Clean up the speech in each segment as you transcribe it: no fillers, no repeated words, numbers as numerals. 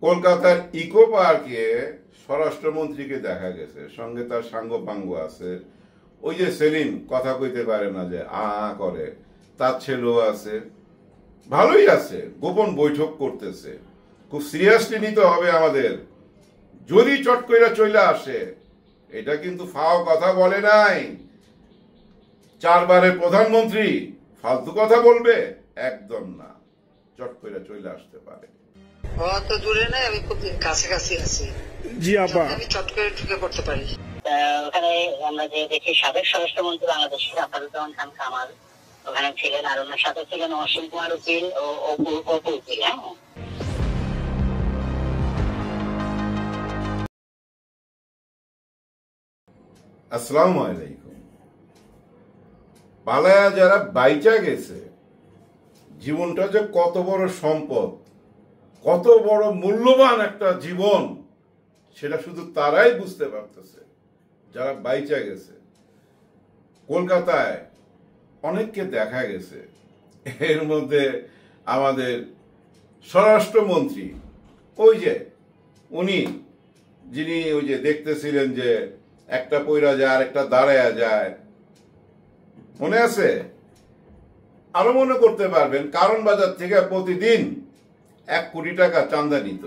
কলকাতার ইকো পার্কে স্বরাষ্ট্রমন্ত্রীকে দেখা গেছে, সঙ্গে তার সাঙ্গপাঙ্গ আছে। ওই যে সেলিম কথা কইতে পারে না, যে আ করে, তার ছেলেও আছে, ভালোই আছে, গোপন বৈঠক করতেছে। খুব সিরিয়াসলি নিতে হবে আমাদের, যদি চট কইরা চলে আসে। এটা কিন্তু ফাও কথা বলে নাই, 4 বারের প্রধানমন্ত্রী ফালতু কথা বলবে একদম না, চট কইরা চলে আসতে পারে। অত দূরে নাই, আমি খুব কাছাকাছি আছি। জি আপা, আমি চট করে ঢুকে পড়তে পারি। ওখানে আমরা যে দেখি সাবেক স্বরাষ্ট্রমন্ত্রী বাংলাদেশের আসাদুজ্জামান খান কামাল ওখানে ছিলেন, আর ওনার সাথে ছিলেন অসীম কুমার উকিল ও অপু উকিল। আসসালামু আলাইকুম। পালায়া যারা বাইচা গেছে, জীবনটা যে কত বড় সম্পদ, কত বড় মূল্যবান একটা জীবন, সেটা শুধু তারাই বুঝতে পারতেছে যারা বাইচা গেছে। কলকাতায় অনেককে দেখা গেছে, এর মধ্যে আমাদের স্বরাষ্ট্রমন্ত্রী, ওই যে উনি, যিনি ওই যে দেখতেছিলেন যে একটা পয়রা যায় আর একটা দাঁড়ায়া যায়, মনে আছে? আরো মনে করতে পারবেন, কারণ বাজার থেকে প্রতিদিন 1 কোটি টাকা চাঁদা নিত,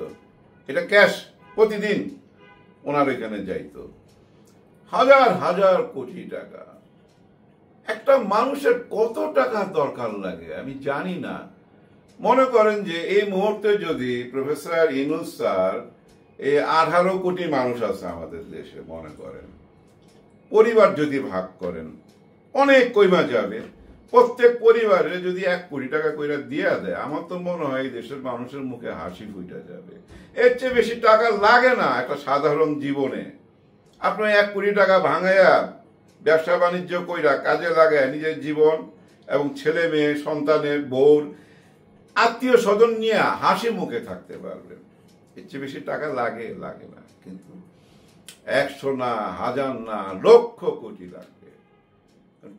এটা ক্যাশ, প্রতিদিন ওনার এখানে যাইতো, হাজার হাজার কোটি টাকা। একটা মানুষের কত টাকা দরকার লাগে আমি জানি না। মনে করেন যে এই মুহূর্তে যদি প্রফেসর ইউনূস স্যার, এই 18 কোটি মানুষ আছে আমাদের দেশে, মনে করেন পরিবার যদি ভাগ করেন, অনেক কইমা যাবে। প্রত্যেক পরিবারে যদি 1 কোটি টাকা কইরা দিয়ে দেয়, আমার তো মনে হয় এই দেশের মানুষের মুখে হাসি ফুটে যাবে। এর চেয়ে বেশি টাকা লাগে না একটা সাধারণ জীবনে। আপনার 1 কোটি টাকা ভাঙাইয়া ব্যবসা বাণিজ্য কইরা কাজে লাগায় নিজের জীবন এবং ছেলে মেয়ে সন্তানের বউর আত্মীয় স্বজন নিয়ে হাসি মুখে থাকতে পারবেন। এর চেয়ে বেশি টাকা লাগে না, কিন্তু 100 না, 1000 না, লক্ষ কোটি লাগবে।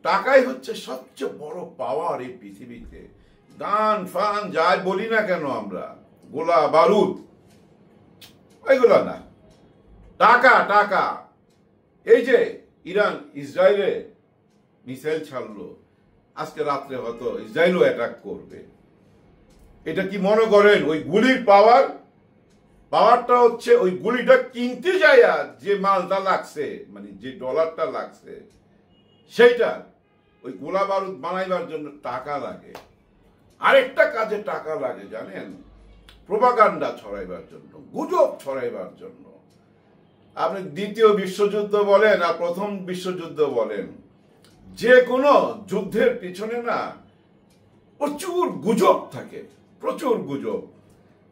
টাকাই হচ্ছে সবচেয়ে বড় পাওয়ার এই পৃথিবীতে। গান ফান যাই বলি না কেন আমরা, গোলা বারুদ, ওইগুলো না, টাকা টাকা। এই যে ইরান ইসরায়েলে মিসাইল ছাড়লো, আজকে রাত্রে হয়তো ইসরায়েলও অ্যাটাক করবে। এটা কি মনে করেন ওই গুলির পাওয়ারটা হচ্ছে ওই গুলিটা কিনতে যায় যে মালটা লাগছে, মানে যে ডলারটা লাগছে, সেইটা ওই গোলা বারুদ বানাইবার জন্য টাকা লাগে। আরেকটা কাজে টাকা লাগে জানেন, প্রোপাগান্ডা ছড়াইবার জন্য, গুজব ছড়াইবার জন্য। আপনি 2য় বিশ্বযুদ্ধ বলেন আর 1ম বিশ্বযুদ্ধ বলেন, যে কোনো যুদ্ধের পিছনে না প্রচুর গুজব থাকে, প্রচুর গুজব।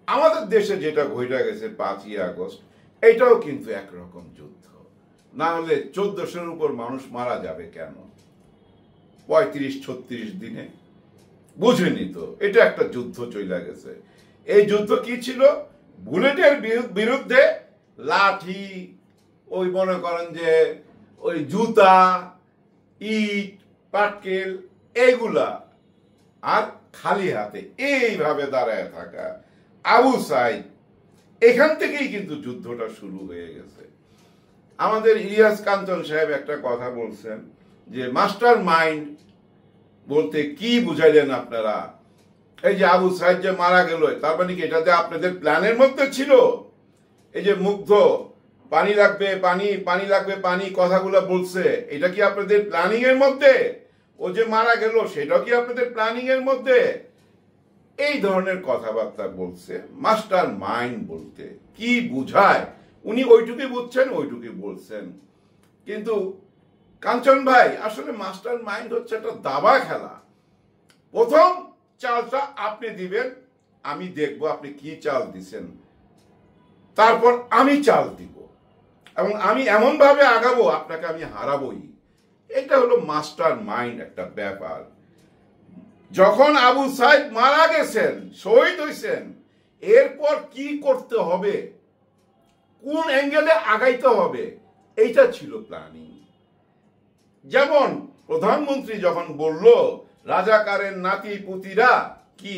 আমাদের দেশে যেটা ঘটে গেছে 5ই আগস্ট, এটাও কিন্তু একরকম যুদ্ধ। না হলে 1400-এর উপর মানুষ মারা যাবে কেন 35-36 দিনে? বুঝেনি তো, এটা একটা যুদ্ধ চলে গেছে। এই যুদ্ধ কি ছিল? বুলেটের বিরুদ্ধে লাঠি, ওই মনে করেন যে ওই জুতা, ইট, পাটকেল, এইগুলা, আর খালি হাতে এইভাবে দাঁড়ায় থাকা। আবু সাইদ, এখান থেকেই কিন্তু যুদ্ধটা শুরু হয়ে গেছে। আমাদের ইলিয়াস কাঞ্চন সাহেব একটা কথা বলছেন যে মাস্টার মাইন্ড বলতে কি বুঝাইলেন আপনারা? এই যে আবু সাইদ যে মারা গেল, তার মানে কি এটাতে আপনাদের প্ল্যানের মধ্যে ছিল? এই যে মুগ্ধ পানি লাগবে, পানি লাগবে, পানি কথাগুলো বলছে, এটা কি আপনাদের প্ল্যানিং এর মধ্যে? ও যে মারা গেল সেটাও কি আপনাদের প্ল্যানিং এর মধ্যে? এই ধরনের কথাবার্তা বলছে। মাস্টার মাইন্ড বলতে কি বুঝায় উনি ওইটুকুই বুঝছেন, ওইটুকুই বলছেন। কিন্তু কাঞ্চন ভাই, আসলে মাস্টার মাইন্ড হচ্ছে একটা দাবা খেলা। প্রথম চালটা আপনি দিবেন, আমি দেখব আপনি কি চাল দিছেন, তারপর আমি চাল দিব, এবং আমি এমন ভাবে আগাবো আপনাকে আমি হারাবই। এটা হলো মাস্টার মাইন্ড একটা ব্যাপার। যখন আবু সাইদ মারা গেছেন, শহীদ হয়েছেন, এরপর কি করতে হবে, কোন অ্যাঙ্গেলে আগাইতে হবে, এইটা ছিল প্ল্যানিং। যেমন প্রধানমন্ত্রী যখন বলল রাজাকারের নাতি পুতিরা কি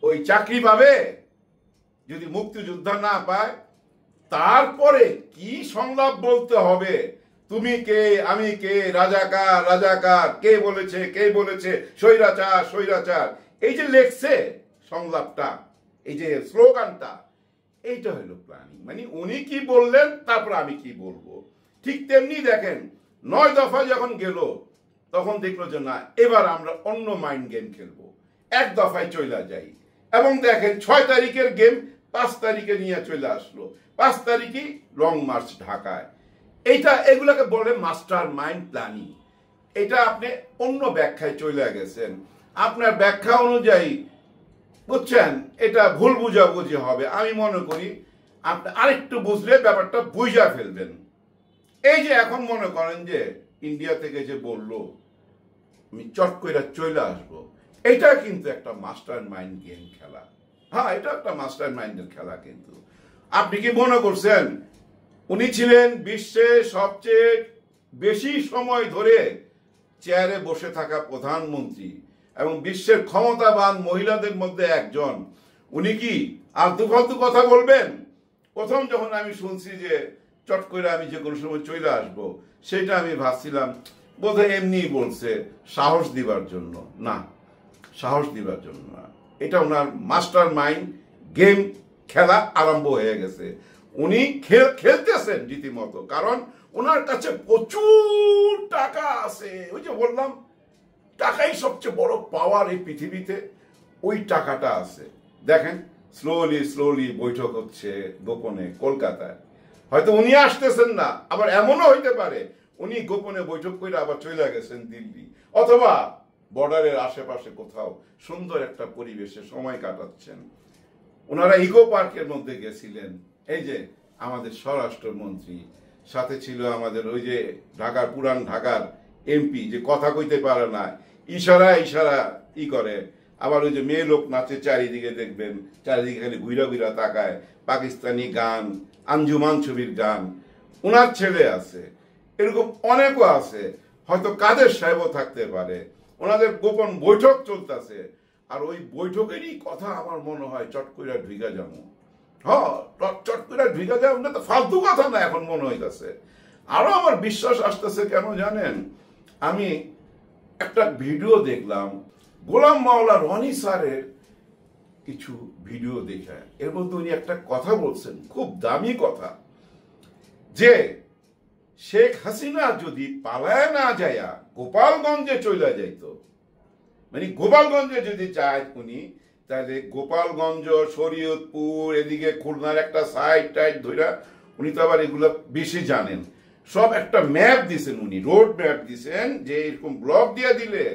ওই চাকরি পাবে, যদি মুক্তিযোদ্ধা না পায়, তারপরে কি সংলাপ বলতে হবে, তুমি কে আমি কে, রাজাকার রাজাকার, কে বলেছে স্বৈরাচার স্বৈরাচার, এই যে লেখছে সংলাপটা, এই যে স্লোগানটা, এইটা হলো প্ল্যানিং। মানে উনি কি বললেন তারপর আমি কি বলবো। ঠিক তেমনি দেখেন 9 দফা যখন গেল তখন দেখলো যে না, এবার আমরা অন্য মাইন্ড গেম খেলবো, 1 দফায় চলে যাই। এবং দেখেন 6 তারিখের গেম 5 তারিখে নিয়ে চলে আসলো, 5 তারিখই লং মার্চ ঢাকায়। এগুলোকে বলে মাস্টার মাইন্ড প্ল্যানিং। এটা আপনি অন্য ব্যাখ্যায় চলে গেছেন, আপনার ব্যাখ্যা অনুযায়ী বুঝছেন, এটা ভুল বুঝাবুঝি হবে। আমি মনে করি আপনি আরেকটু বুঝলে ব্যাপারটা বুঝা ফেলবেন। এই যে এখন মনে করেন যে ইন্ডিয়া থেকে যে বললো আমি চট করে চলে আসবো, এটা কিন্তু একটা মাস্টার মাইন্ড গেম খেলা। হ্যাঁ, এটা একটা মাস্টার মাইন্ডের খেলা। কিন্তু আপনি কি মনে করছেন উনি ছিলেন বিশ্বের সবচেয়ে বেশি সময় ধরে চেয়ারে বসে থাকা প্রধানমন্ত্রী এবং বিশ্বের ক্ষমতাবান মহিলাদের মধ্যে একজন, উনি কি আলতু ফালতু কথা বলবেন? প্রথম যখন আমি শুনছি যে চট করে আমি যে কোনো সময় চলে আসবো, সেটা আমি ভাবছিলাম বোধহয় এমনি বলছে সাহস দিবার জন্য। না, সাহস দিবার জন্য না, এটা ওনার মাস্টার মাইন্ড গেম খেলা আরম্ভ হয়ে গেছে। উনি খেলতেছেন রীতিমতো, কারণ ওনার কাছে প্রচুর টাকা আছে। ওই যে বললাম, টাকাই সবচেয়ে বড় পাওয়ার এই পৃথিবীতে, ওই টাকাটা আছে। দেখেন স্লোলি বৈঠক হচ্ছে গোপনে কলকাতায়। হয়তো উনি আসতেছেন না, আবার এমনও হইতে পারে উনি গোপনে বৈঠক করে আবার চলে গেছেন দিল্লি, অথবা বর্ডারের আশেপাশে কোথাও সুন্দর একটা পরিবেশে সময় কাটাচ্ছেন। ওনারা ইকো পার্কের মধ্যে গেছিলেন। এই যে আমাদের স্বরাষ্ট্রমন্ত্রী, সাথে ছিল আমাদের ওই যে পুরান ঢাকার এমপি, যে কথা কইতে পারে না, ইশারা করে। আবার ওই যে মেয়ে লোক নাচে চারিদিকে, দেখবেন চারিদিকে খালি ঘুরা তাকায়, পাকিস্তানি গান, আঞ্জুমান ছবির গান। ওনার ছেলে আছে, এরকম অনেকও আছে, হয়তো কাদের সাহেবও থাকতে পারে। ওনাদের গোপন বৈঠক চলতেছে, আর ওই বৈঠকেরই কথা আমার মনে হয় চট করে ঢুকা যাবো। চট করে ঢুকা যাবো না, তো ফালতু কথা না এখন মনে হইতেছে। আরো আমার বিশ্বাস আসতেছে কেন জানেন, আমি একটা ভিডিও দেখলাম গোলাম মাওলা রনি স্যারের কিছু ভিডিও দেখে, এর মধ্যে উনি একটা কথা বলছেন, খুব দামি কথা, যে শেখ হাসিনা যদি পালায় না যায় গোপালগঞ্জে চলে যাইতো, মানে গোপালগঞ্জে যদি যায় উনি, তাহলে গোপালগঞ্জ, শরীয়তপুর, এদিকে খুলনার একটা সাইড টাইড ধরা, উনি তো আবার এগুলো বেশি জানেন, সব একটা ম্যাপ দিছেন উনি, রোড ম্যাপ দিছেন, যে এরকম ব্লক দিয়ে দিলে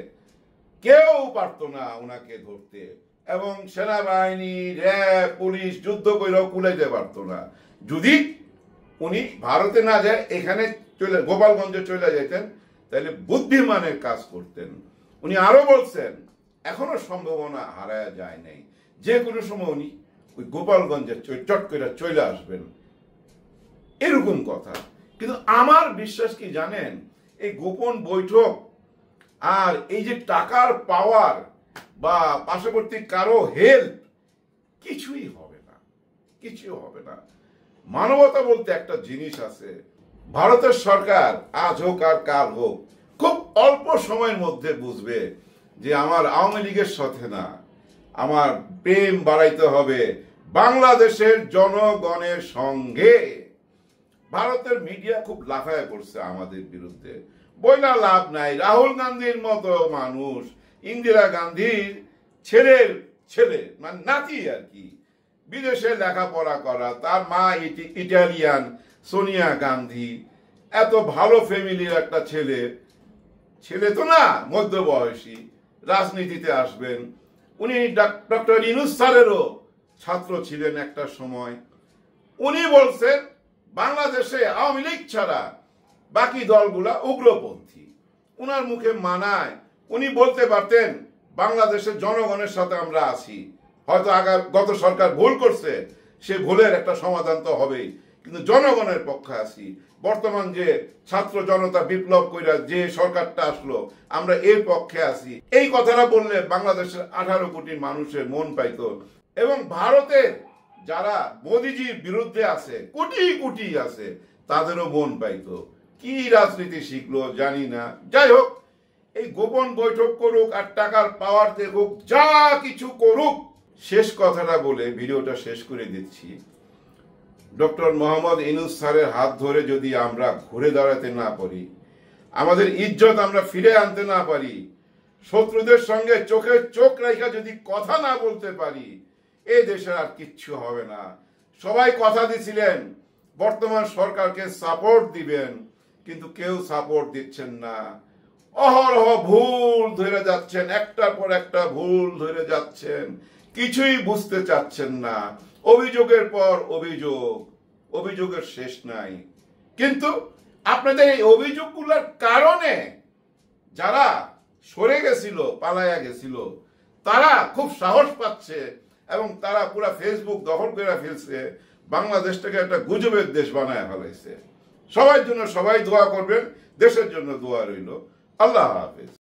কেউ পারতো না ওনাকে ধরতে, এবং সেনাবাহিনী, র্যাব, পুলিশ যুদ্ধ কইরাও কুলাইতে পারতো না। যদি উনি ভারতে না যায়, এখানে গোপালগঞ্জে চলে যেতেন, তাহলে বুদ্ধিমানের কাজ করতেন। উনি আরো বলছেন এখনো সম্ভাবনা হারায় যায় নাই, যে কোনো সময় উনি ওই গোপালগঞ্জে চট করে চলে আসবেন, এরকম কথা। কিন্তু আমার বিশ্বাস কি জানেন, এই গোপন বৈঠক আর এই যে টাকার পাওয়ার বা পার্শ্ববর্তী কারো হেল্প, কিছুই হবে না, কিছুই হবে না। মানবতা বলতে একটা জিনিস আছে, ভারতের সরকার আজ হোক আর কাল হোক, খুব অল্প সময়ের মধ্যে বুঝবে যে আমার আওয়ামী লীগের সাথে না, আমার প্রেম বাড়াইতে হবে বাংলাদেশের জনগণের সঙ্গে। ভারতের মিডিয়া খুব লাফায় পড়ছে আমাদের বিরুদ্ধে, বইলা লাভ নাই। রাহুল গান্ধীর মতো মানুষ, ইন্দিরা গান্ধীর ছেলের ছেলে, মানে নাতি আর কি, বিদেশে লেখাপড়া করা, তার মা ইটালিয়ান, সোনিয়া গান্ধী, এত ভালো ফ্যামিলির একটা ছেলে তো না, মধ্যবয়সী, রাজনীতিতে আসবেন। উনি ডক্টর ইউনূস স্যারেরও ছাত্র ছিলেন একটা সময়। উনি বলছেন বাংলাদেশে আওয়ামী লীগ ছাড়া বাকি দলগুলা উগ্রপন্থী। উনার মুখে মানায়, উনি বলতে পারতেন বাংলাদেশের জনগণের সাথে আমরা আছি। হয়তো গত সরকার ভুল করছে, সে ভুলের একটা সমাধান তো হবেই, কিন্তু জনগণের পক্ষে আছি। বর্তমান যে ছাত্র জনতা বিপ্লব কইরা যে সরকারটা আসলো, আমরা এর পক্ষে আছি। এই কথাটা বললে বাংলাদেশের 18 কোটি মানুষের মন পাইতো। এবং ভারতের যারা মোদিজির বিরুদ্ধে আছে, কোটি কোটি আছে, তাদেরও মন পাইতো। কি রাজনীতি শিখলো জানি না। যাই হোক, এই গোপন বৈঠক করুক আর টাকার পাওয়ার দেখুক, যা কিছু করুক, শেষ কথাটা বলে ভিডিওটা শেষ করে দিচ্ছি। ডক্টর মোহাম্মদ ইউনূস স্যারের হাত ধরে যদি আমরা ঘুরে দাঁড়াতে না পারি, আমাদের ইজ্জত আমরা ফিরে আনতে না পারি, শত্রুদের সঙ্গে চোখে চোখ রেখে যদি কথা না বলতে পারি, এই দেশে আর কিচ্ছু হবে না। সবাই কথা দিছিলেন বর্তমান সরকারকে সাপোর্ট দিবেন, কিন্তু কেউ সাপোর্ট দিচ্ছেন না। অহরহ ভুল ধরে যাচ্ছেন, একটার পর একটা ভুল ধরে যাচ্ছেন, কিছুই বুঝতে চাচ্ছেন না। অভিযোগের পর অভিযোগ, অভিযোগের শেষ নাই। কিন্তু আপনাদের এই অভিযোগগুলোর কারণে যারা সরে গেছিল, পালাইয়া গেছিল, তারা খুব সাহস পাচ্ছে এবং তারা পুরা ফেসবুক দখল করে ফেলছে, বাংলাদেশটাকে একটা গুজবের দেশ বানায় ফেলাইছে। সবার জন্য সবাই দোয়া করবেন, দেশের জন্য দোয়া রইল। আল্লাহ হাফেজ।